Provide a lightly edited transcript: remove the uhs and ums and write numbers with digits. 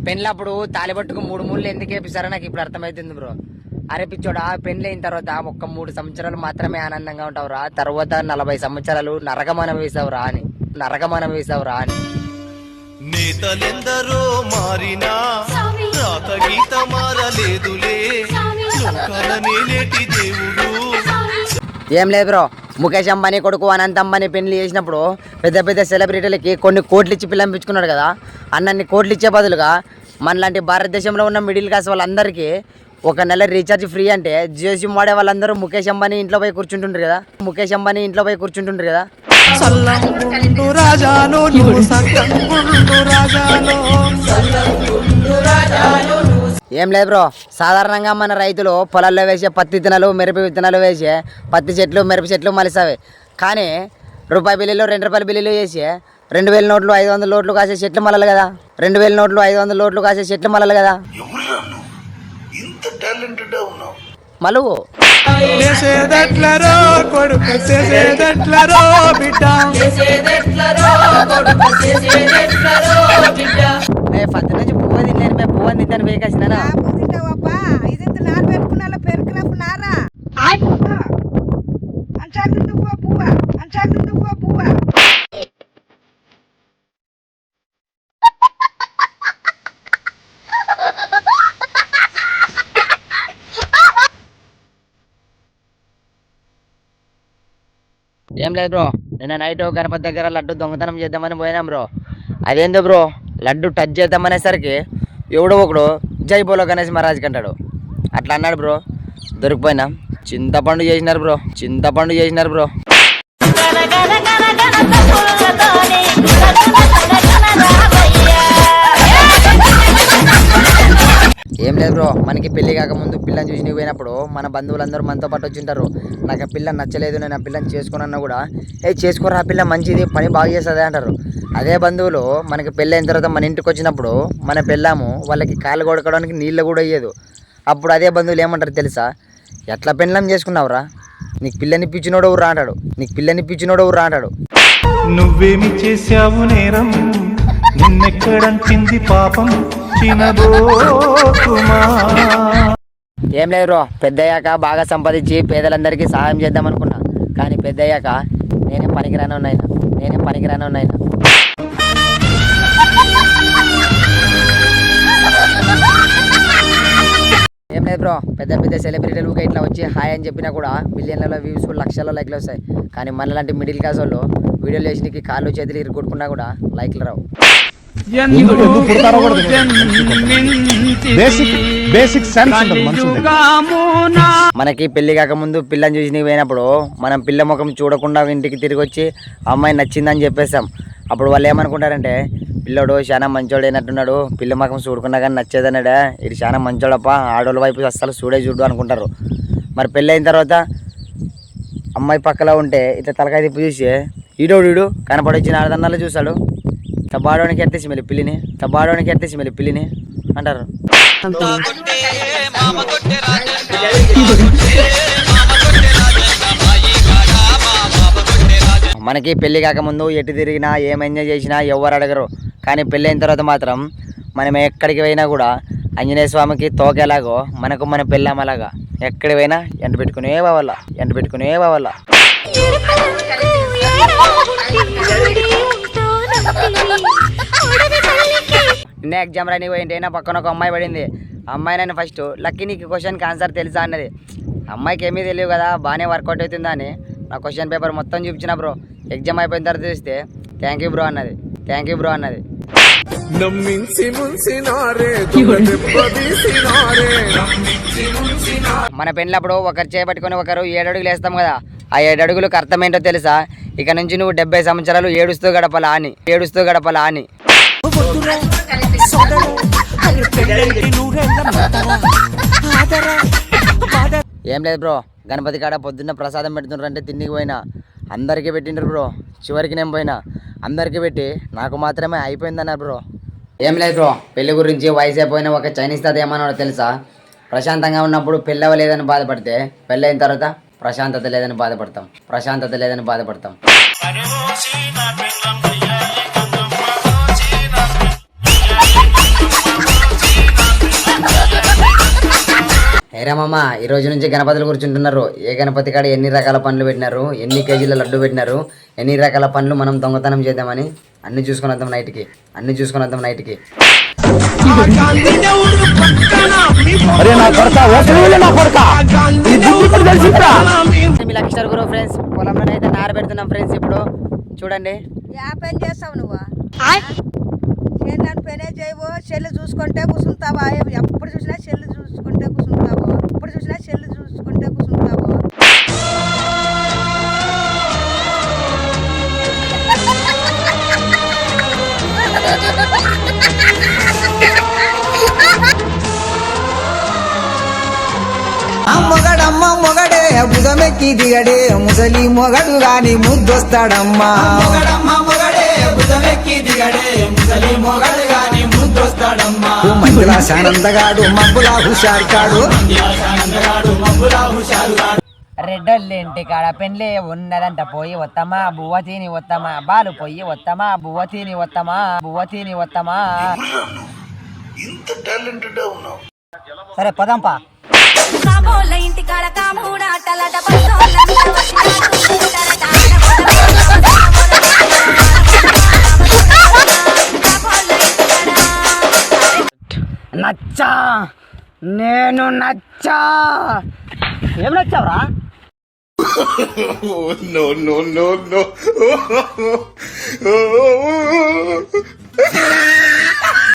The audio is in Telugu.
పెళ్ళప్పుడు తాలిబట్టుకు 3 మూళ్ళు ఎందుకు వేపిస్తారో నాకు ఇప్పుడు అర్థమవుతుంది బ్రో. అరే పిచ్చోడా, పెళ్ళి అయిన తర్వాత ఒక్క 3 సంవత్సరాలు మాత్రమే ఆనందంగా ఉంటావురా, తర్వాత 40 సంవత్సరాలు నరకమనం వేసావురా అని నేతలెందరో మారినా రాత గీత మారలేదులే, నేటి దేవుడు. ఏం లేదు బ్రో, ముఖేష్ అంబానీ కొడుకు అనంత్ అంబానీ పెళ్లి చేసినప్పుడు పెద్ద పెద్ద సెలబ్రిటీలకి కొన్ని కోట్లు ఇచ్చి పిల్లంపించుకున్నాడు కదా. అన్నన్ని కోట్లు ఇచ్చే బదులుగా మనలాంటి భారతదేశంలో ఉన్న మిడిల్ క్లాస్ వాళ్ళందరికీ 1 నెల రీఛార్జ్ ఫ్రీ అంటే జియో సిమ్ వాడే వాళ్ళందరూ ముఖేష్ అంబానీ ఇంట్లో పోయి కూర్చుంటుండ్రు కదా. ఏం లేదు బ్రో, సాధారణంగా మన రైతులు పొలాల్లో వేసే పత్తి విత్తనాలు, మిరప విత్తనాలు వేసే పత్తి చెట్లు, మిరప చెట్లు మలిసావి. కానీ రూపాయి బిల్లులు, 2 రూపాయల బిల్లులు వేసి 2000 నోట్లు, 500 నోట్లు కాసే చెట్లు మలలు కదా. 2000 నోట్లు, 500 నోట్లు కాసే చెట్లు మలలు కదా. మలువు ఫస్ట్ నుంచి పువ్వు తిన్నాను, మేము పువ్వు తింటాను వేకాసినా. ఏం లేదు బ్రో, నిన్న నైట్ గణపతి దగ్గర లడ్డు దొంగతనం చేద్దామని పోయినాం బ్రో. అదేందో బ్రో, లడ్డు టచ్ చేద్దామనేసరికి ఎవడో ఒకడు జై బోలో గణేష్ మహారాజ్ కంటాడు. అట్లా అన్నాడు బ్రో, దొరికిపోయినా. చింతపండు చేసినారు బ్రో. ఏం లేదు బ్రో, మనకి పెళ్లి కాకముందు పిల్లని చూసి పోయినప్పుడు మన బంధువులందరూ మనతో పాటు వచ్చింటారు. నాకు ఆ పిల్ల నచ్చలేదు, నేను ఆ పిల్లని చేసుకున్నా కూడా చేసుకోరా, ఆ పిల్ల మంచిది, పని బాగా చేస్తుంది అంటారు. అదే బంధువులు మనకి పెళ్ళి అయిన తర్వాత మన ఇంటికి వచ్చినప్పుడు మన పెళ్ళాము వాళ్ళకి కాళ్ళు కొడకడానికి నీళ్ళు కూడా ఇయ్యదు. అప్పుడు అదే బంధువులు ఏమంటారు తెలుసా? ఎట్లా పెళ్ళం చేసుకున్నావురా, నీకు పిల్లని పిచ్చినోడు ఊరా అంటాడు. నువ్వేమి చేశావు నేరం, నిన్నెక్కడంటింది పాపం. ఏం లేదు బ్రో, పెద్దయ్యాక బాగా సంపాదించి పేదలందరికీ సహాయం చేద్దాం అనుకున్నా. కానీ పెద్దయ్యాక నేనే పనికిరాను నాయనా. ఏం లేదు బ్రో, పెద్ద సెలబ్రిటీలు ఇట్లా వచ్చి హాయ్ అని చెప్పినా కూడా మిలియన్లలో వ్యూస్, లక్షల్లో లైక్లు వస్తాయి. కానీ మనలాంటి మిడిల్ క్లాస్ వాళ్ళు వీడియోలు చేసి కాళ్ళు చేతులు ఇరుక్కొట్టుకున్నా కూడా లైక్లు రావు. మనకి పెళ్లి కాకముందు పిల్లని చూసి పోయినప్పుడు మనం పిల్ల ముఖం చూడకుండా ఇంటికి తిరిగి వచ్చి అమ్మాయి నచ్చిందని చెప్పేస్తాం. అప్పుడు వాళ్ళు ఏమనుకుంటారంటే, పిల్లడు చాలా మంచోడు అయినట్టున్నాడు, పిల్ల ముఖం చూడుకున్నా కానీ నచ్చేదన్నాడా, ఇది చాలా మంచోడప్ప, ఆడోళ్ళ వైపు అస్సలు చూడు అనుకుంటారు. మరి పెళ్ళి అయిన తర్వాత అమ్మాయి పక్కలో ఉంటే ఇట్లా తలకాయ తిప్పి చూసి ఈడోడు కనపడొచ్చిన ఆడదన్నాలో చూశాడు, తబాడోనికి ఎత్తేసి మళ్ళీ పిల్లిని అంటారు. మనకి పెళ్లి కాకముందు ఎటు తిరిగినా ఏం ఎంజాయ్ చేసినా ఎవరు అడగరు. కానీ పెళ్ళి అయిన తర్వాత మాత్రం మనం ఎక్కడికి పోయినా కూడా ఆంజనేయ స్వామికి తోకేలాగో మనకు మన పెళ్ళాం అలాగా ఎక్కడి పోయినా ఎంట పెట్టుకునే పోవాల. నిన్న ఎగ్జామ్ రాని పోయింటే నా పక్కన ఒక అమ్మాయి పడింది. అమ్మాయి నన్ను ఫస్ట్ లక్కీ నీకు క్వశ్చన్కి ఆన్సర్ తెలుసా అన్నది. అమ్మాయికి ఏమీ తెలియదు కదా, బాగానే వర్కౌట్ అవుతుందా అని నా క్వశ్చన్ పేపర్ మొత్తం చూపించిన బ్రో. ఎగ్జామ్ అయిపోయిన తర్వాత చూస్తే థ్యాంక్ యూ బ్రో అన్నది. మన పెళ్ళప్పుడు ఒకరు చేపట్టుకొని ఒకరు 7 అడుగులు వేస్తాం కదా, ఆ 7 అడుగులకు అర్థం ఏంటో తెలుసా? ఇక నుంచి నువ్వు 70 సంవత్సరాలు ఏడుస్తూ గడపలా అని. ఏం లేదు బ్రో, గణపతి కాడ పొద్దున్న ప్రసాదం పెడుతుండ్రంటే తిండికి పోయినా, అందరికీ పెట్టిండ్రు బ్రో. చివరికి నేను పోయినా, అందరికీ పెట్టి నాకు మాత్రమే అయిపోయిందన్నారు బ్రో. ఏం లేదు బ్రో, పెళ్లి గురించి వయసు అయిపోయిన ఒక చైనీస్ తాత ఏమన్నాడో తెలుసా? ప్రశాంతంగా ఉన్నప్పుడు పెళ్ళవలేదని బాధపడితే, పెళ్ళైన తర్వాత ప్రశాంతత లేదని బాధపడతాం. ఏరామమ్మ ఈ రోజు నుంచి గణపతులు కూర్చుంటున్నారు. ఏ గణపతి కాడ ఎన్ని రకాల పనులు పెట్టినారు, ఎన్ని కేజీల లడ్డు పెట్టినారు, ఎన్ని రకాల పనులు మనం దొంగతనం చేద్దామని అన్ని చూసుకొని వద్దాం నైట్కి. మీ లక్షర్ గురు ఫ్రెండ్స్ పొలంలో అయితే నార పెడుతున్నాం ఫ్రెండ్స్. ఇప్పుడు చూడండి యా పని చేస్తావు నువ్వు పనే చేయవు, చెల్లు చూసుకుంటే కూర్చుంటావా? ఎప్పుడు చూసినా చెల్లు చూసుకుంటే కూర్చుంటావు. మొగడమ్మ మొగడే బుధమెక్కి దిగడే ముసలి మొగడు గాని ముద్దొస్తాడమ్మా. మంజులా శానందగాడు మబ్బులా హుషారుకాడు. రెడ్డోళ్ళింటి కాడ పెండ్లే ఉన్నదంట పోయి వత్తమా బువ్వ తిని వత్తమా బాలు పొయ్యి వత్తమా బువ్వ తిని వత్తమా. సరే పదంపా. కాబోళ్ళ ఇంటి కాడ కాముడాటలట పట్టోళ్ళంతా వచ్చినారు. నచ్చా నేను నచ్చా. ఏం నచ్చావురా? no